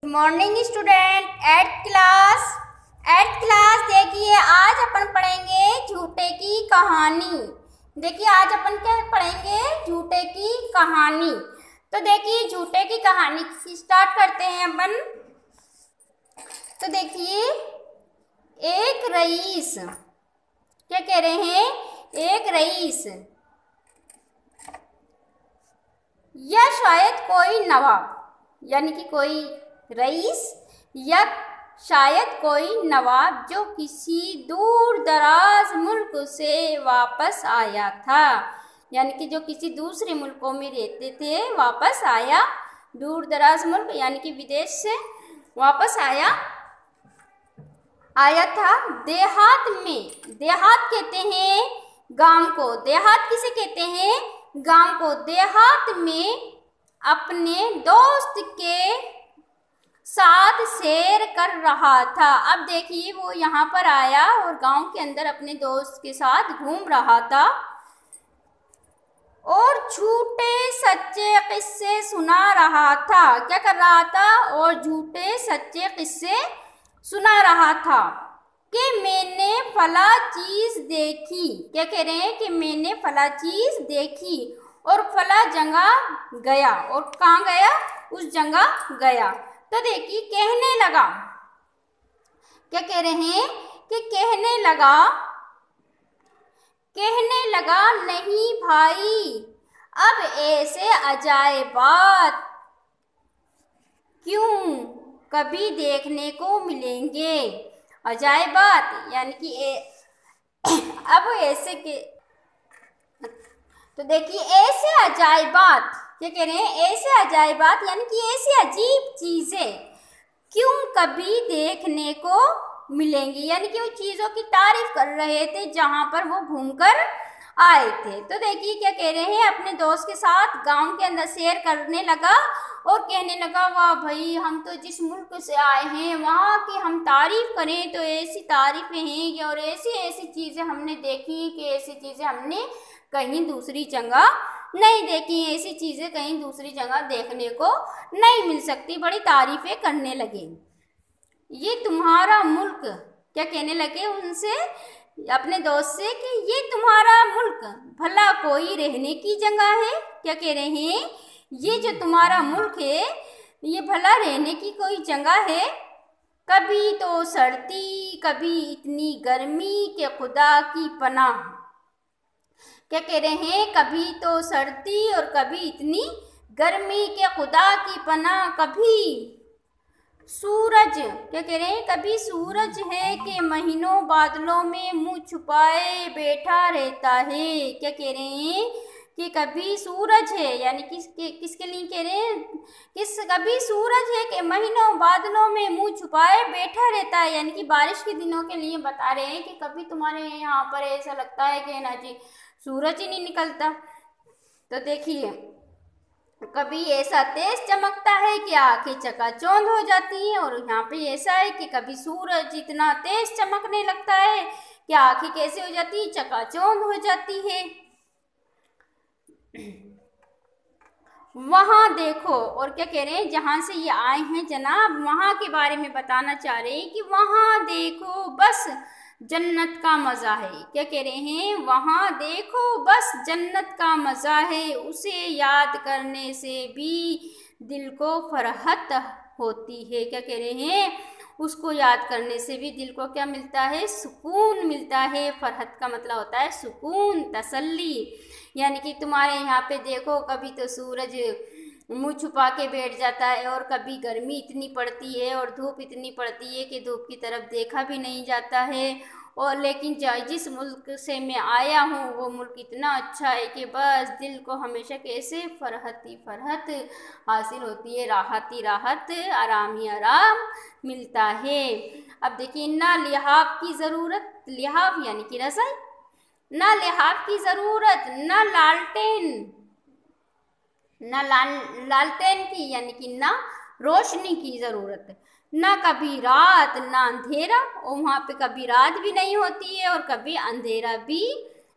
Good morning student. Eighth class देखिए, आज अपन पढ़ेंगे झूठे की कहानी। देखिए आज अपन क्या पढ़ेंगे, झूठे की कहानी। तो देखिए झूठे की कहानी स्टार्ट करते हैं अपन। तो देखिए, एक रईस, क्या कह रहे हैं, एक रईस या शायद कोई नवाब, यानी कि कोई रईस या शायद कोई नवाब जो किसी दूर दराज मुल्क से वापस आया था, यानी कि जो किसी दूसरे मुल्कों में रहते थे, वापस आया, दूर दराज मुल्क यानी कि विदेश से वापस आया था देहात में। देहात कहते हैं गांव को। देहात किसे कहते हैं, गांव को। देहात में अपने दोस्त के साथ सैर कर रहा था। अब देखिए वो यहाँ पर आया और गांव के अंदर अपने दोस्त के साथ घूम रहा था और झूठे सच्चे किस्से सुना रहा था। क्या कर रहा था, और झूठे सच्चे किस्से सुना रहा था कि मैंने फला चीज देखी। क्या कह रहे हैं कि मैंने फला चीज देखी और फला जगह गया, और कहाँ गया, उस जगह गया। तो देखिए कहने लगा, क्या कह रहे हैं कि कहने लगा नहीं भाई, अब ऐसे अजायबात क्यों कभी देखने को मिलेंगे। अजायबात यानी कि अब ऐसे के, तो देखिए ऐसे अजायबात, क्या कह रहे हैं, ऐसे अजायबात यानी कि ऐसी अजीब चीजें क्यों कभी देखने को मिलेंगी, यानी कि वो चीजों की तारीफ कर रहे थे जहां पर वो घूमकर आए थे। तो देखिए क्या कह रहे हैं, अपने दोस्त के साथ गांव के अंदर सैर करने लगा और कहने लगा, वाह भाई, हम तो जिस मुल्क से आए हैं वहाँ की हम तारीफ करें तो ऐसी तारीफें हैं कि, और ऐसी ऐसी चीज़ें हमने देखी कि ऐसी चीज़ें हमने कहीं दूसरी जगह नहीं देखी, ऐसी चीज़ें कहीं दूसरी जगह देखने को नहीं मिल सकती। बड़ी तारीफें करने लगे। ये तुम्हारा मुल्क, क्या कहने लगे उनसे, अपने दोस्त से, कि ये तुम्हारा मुल्क भला कोई रहने की जगह है। क्या कह रहे हैं, ये जो तुम्हारा मुल्क है ये भला रहने की कोई जगह है। कभी तो सर्दी, कभी इतनी गर्मी के खुदा की पनाह। क्या कह रहे हैं, कभी तो सर्दी और कभी इतनी गर्मी के खुदा की पनाह। कभी सूरज, क्या कह रहे हैं, कभी सूरज है कि महीनों बादलों में मुंह छुपाए बैठा रहता है। क्या कह रहे हैं कि कभी सूरज है, यानी किसके लिए कह रहे हैं, कभी सूरज है कि महीनों बादलों में मुंह छुपाए बैठा रहता है, यानी कि बारिश के दिनों के लिए बता रहे हैं कि कभी तुम्हारे यहाँ पर ऐसा लगता है कि ना जी सूरज ही नहीं निकलता। तो देखिए कभी ऐसा तेज चमकता है कि आंखें चकाचौंध हो जाती हैं, और यहाँ पे ऐसा है कि कभी सूरज इतना तेज चमकने लगता है कि आंखें कैसे हो जाती है, चकाचौंध हो जाती है। वहां देखो, और क्या कह रहे हैं, जहां से ये आए हैं जनाब वहां के बारे में बताना चाह रहे हैं कि वहां देखो बस जन्नत का मज़ा है। क्या कह रहे हैं, वहाँ देखो बस जन्नत का मज़ा है, उसे याद करने से भी दिल को फरहत होती है। क्या कह रहे हैं, उसको याद करने से भी दिल को क्या मिलता है, सुकून मिलता है। फरहत का मतलब होता है सुकून, तसल्ली। यानी कि तुम्हारे यहाँ पे देखो कभी तो सूरज मुंह छुपा के बैठ जाता है, और कभी गर्मी इतनी पड़ती है और धूप इतनी पड़ती है कि धूप की तरफ देखा भी नहीं जाता है। और लेकिन जिस मुल्क से मैं आया हूँ वो मुल्क इतना अच्छा है कि बस दिल को हमेशा कैसे फरहत ही फरहत हासिल होती है, राहत ही राहत, आराम ही आराम मिलता है। अब देखिए, ना लिहाफ की ज़रूरत, लिहाफ यानी कि रज़ाई, ना लिहाफ की ज़रूरत, ना लालटेन की यानी कि ना रोशनी की ज़रूरत, ना कभी रात ना अंधेरा, और वहाँ पे कभी रात भी नहीं होती है और कभी अंधेरा भी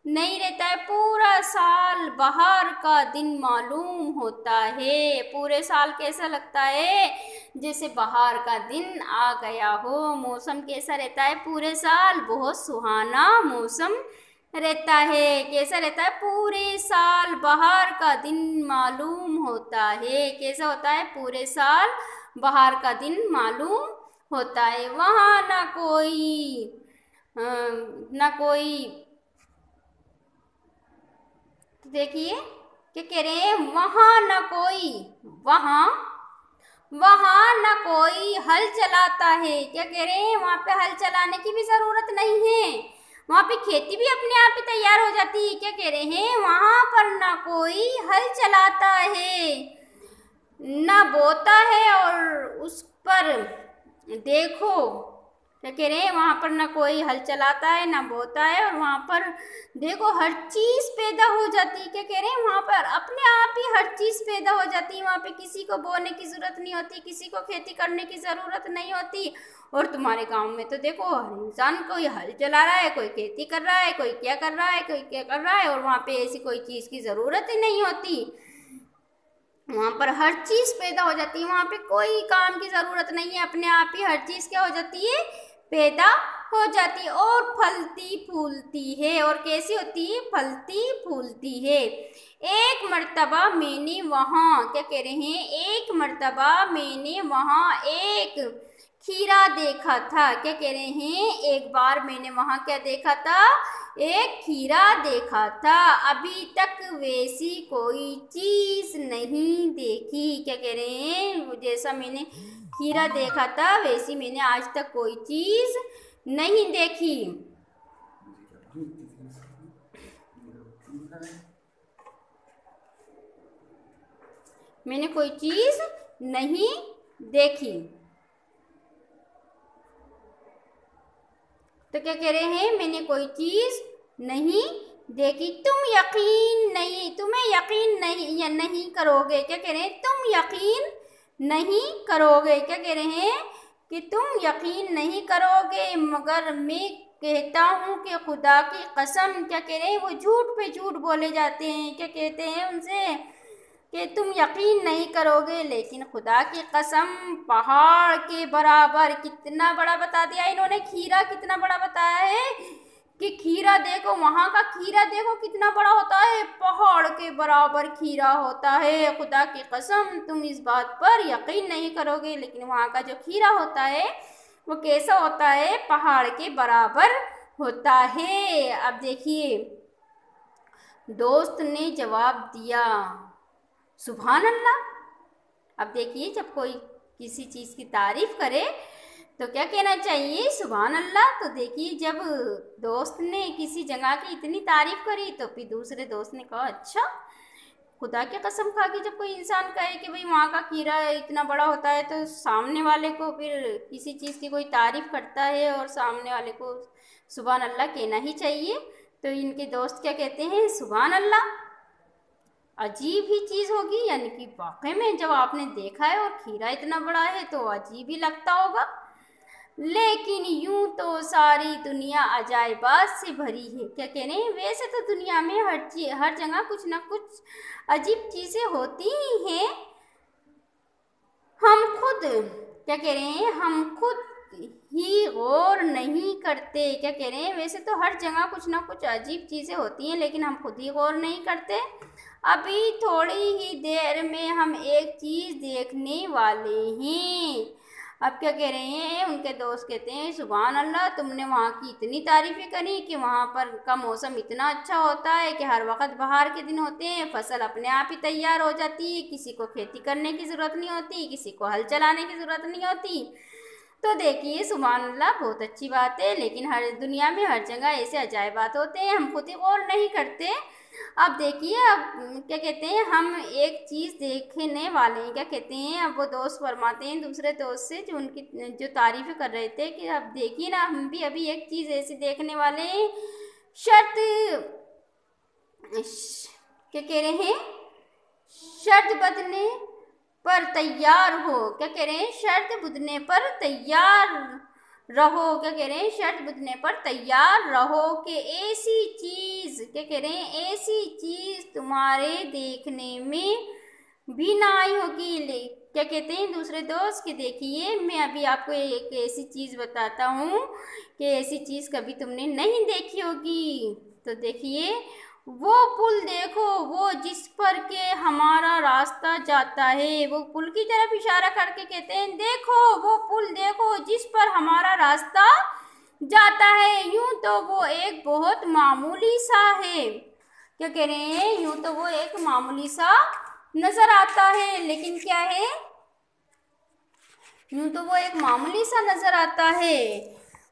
नहीं रहता है, पूरा साल बाहर का दिन मालूम होता है। पूरे साल कैसा लगता है, जैसे बाहर का दिन आ गया हो। मौसम कैसा रहता है पूरे साल, बहुत सुहाना मौसम रहता है। कैसा रहता है, पूरे साल बाहर का दिन मालूम होता है। कैसा होता है, पूरे साल बाहर का दिन मालूम होता है। वहाँ ना कोई देखिए क्या कह रहे हैं, वहाँ वहाँ न कोई हल चलाता है। क्या कह रहे हैं, वहाँ पे हल चलाने की भी जरूरत नहीं है, वहाँ पे खेती भी अपने आप ही तैयार हो जाती है। क्या कह रहे हैं, वहाँ पर न कोई हल चलाता है, न बोता है, और उस पर देखो। क्या कह रहे हैं, वहाँ पर ना कोई हल चलाता है ना बोता है, और वहाँ पर देखो हर चीज़ पैदा हो जाती है। क्या कह रहे हैं, वहाँ पर अपने आप ही हर चीज़ पैदा हो जाती है। वहाँ पे किसी को बोने की ज़रूरत नहीं होती, किसी को खेती करने की ज़रूरत नहीं होती। और तुम्हारे गांव में तो देखो हर इंसान कोई हल चला रहा है, कोई खेती कर रहा है, कोई क्या कर रहा है, कोई क्या कर रहा है, और वहाँ पे ऐसी कोई चीज़ की ज़रूरत ही नहीं होती। वहाँ पर हर चीज़ पैदा हो जाती है, वहाँ पे कोई काम की ज़रूरत नहीं है, अपने आप ही हर चीज़ क्या हो जाती है, पैदा हो जाती है और फलती फूलती है। और कैसी होती है, फलती फूलती है। एक मर्तबा मैंने वहाँ, क्या कह रहे हैं, एक मर्तबा मैंने वहाँ एक खीरा देखा था। क्या कह रहे हैं, एक बार मैंने वहाँ क्या देखा था, एक खीरा देखा था। अभी तक वैसी कोई चीज नहीं देखी। क्या कह रहे हैं, जैसा मैंने खीरा देखा था वैसी मैंने आज तक कोई चीज नहीं देखी। मैंने कोई चीज नहीं देखी। तो क्या कह रहे हैं, मैंने कोई चीज नहीं देखी। तुम्हें यकीन नहीं या नहीं करोगे। क्या कह रहे हैं, तुम यकीन नहीं करोगे। क्या कह रहे हैं कि तुम यकीन नहीं करोगे, मगर मैं कहता हूँ कि खुदा की कसम। क्या कह रहे हैं, वो झूठ पे झूठ बोले जाते हैं। क्या कहते हैं उनसे कि तुम यकीन नहीं करोगे, लेकिन खुदा की कसम पहाड़ के बराबर, कितना बड़ा बता दिया इन्होंने, खीरा कितना बड़ा बताया है कि खीरा देखो, वहाँ का खीरा देखो कितना बड़ा होता है, पहाड़ के बराबर खीरा होता है। खुदा की कसम तुम इस बात पर यकीन नहीं करोगे, लेकिन वहाँ का जो खीरा होता है वो कैसा होता है, पहाड़ के बराबर होता है। अब देखिए, दोस्त ने जवाब दिया, सुभान अल्लाह। अब देखिए, जब कोई किसी चीज़ की तारीफ करे तो क्या कहना चाहिए, सुभान अल्लाह। तो देखिए, जब दोस्त ने किसी जगह की इतनी तारीफ करी तो फिर दूसरे दोस्त ने कहा, अच्छा, खुदा की कसम खा के जब कोई इंसान कहे कि भाई वहाँ का खीरा इतना बड़ा होता है, तो सामने वाले को फिर किसी चीज़ की कोई तारीफ करता है और सामने वाले को सुभान अल्लाह कहना ही चाहिए। तो इनके दोस्त क्या कहते हैं, सुभान अल्लाह, अजीब ही चीज़ होगी, यानी कि वाकई में जब आपने देखा है और खीरा इतना बड़ा है तो अजीब ही लगता होगा, लेकिन यूं तो सारी दुनिया अजायबात से भरी है। क्या कह रहे हैं, वैसे तो दुनिया में हर जगह कुछ ना कुछ अजीब चीज़ें होती ही हैं। हम खुद, क्या कह रहे हैं, हम खुद ही गौर नहीं करते। क्या कह रहे हैं, वैसे तो हर जगह कुछ ना कुछ अजीब चीज़ें होती हैं, लेकिन हम खुद ही गौर नहीं करते। अभी थोड़ी ही देर में हम एक चीज़ देखने वाले हैं। अब क्या कह रहे हैं, उनके दोस्त कहते हैं, सुभान अल्लाह, तुमने वहाँ की इतनी तारीफ़ें करी कि वहाँ पर का मौसम इतना अच्छा होता है कि हर वक्त बाहर के दिन होते हैं, फसल अपने आप ही तैयार हो जाती है, किसी को खेती करने की ज़रूरत नहीं होती, किसी को हल चलाने की ज़रूरत नहीं होती। तो देखिए, सुभान अल्लाह, बहुत अच्छी बात है, लेकिन हर दुनिया में हर जगह ऐसे अजायबात होते हैं, हम खुद ही गौर नहीं करते। अब देखिए, अब क्या कहते हैं, हम एक चीज़ देखने वाले हैं। क्या कहते हैं, अब वो दोस्त फरमाते हैं दूसरे दोस्त से जो उनकी जो तारीफ़ कर रहे थे कि अब देखिए ना, हम भी अभी एक चीज़ ऐसी देखने वाले हैं, शर्त, क्या कह रहे हैं, शर्त बदलने पर तैयार हो। क्या कह रहे हैं, शर्त बदलने पर तैयार रहो, क्या कह रहे हैं, शर्त बुझने पर तैयार रहो कि ऐसी चीज, क्या कह रहे हैं, ऐसी चीज तुम्हारे देखने में भी ना आई होगी। क्या कहते हैं दूसरे दोस्त कि देखिए मैं अभी आपको एक ऐसी चीज बताता हूँ कि ऐसी चीज कभी तुमने नहीं देखी होगी। तो देखिए वो पुल देखो, वो जिस पर के हमारा रास्ता जाता है, वो पुल की तरफ इशारा करके कहते हैं देखो वो पुल देखो जिस पर हमारा रास्ता जाता है। यूं तो वो एक बहुत मामूली सा है, क्या कह रहे हैं, यूं तो वो एक मामूली सा नजर आता है, लेकिन क्या है, यूं तो वो एक मामूली सा नजर आता है,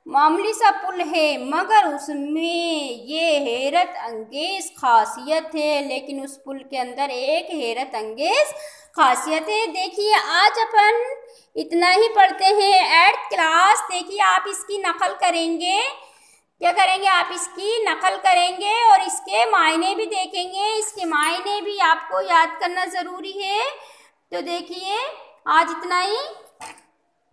मामूली सा पुल है, मगर उसमें ये हैरत अंगेज खासियत है। लेकिन उस पुल के अंदर एक हैरत अंगेज खासियत है। देखिए आज अपन इतना ही पढ़ते हैं 8th क्लास। देखिए आप इसकी नकल करेंगे, क्या करेंगे, आप इसकी नकल करेंगे और इसके मायने भी देखेंगे, इसके मायने भी आपको याद करना ज़रूरी है। तो देखिए आज इतना ही।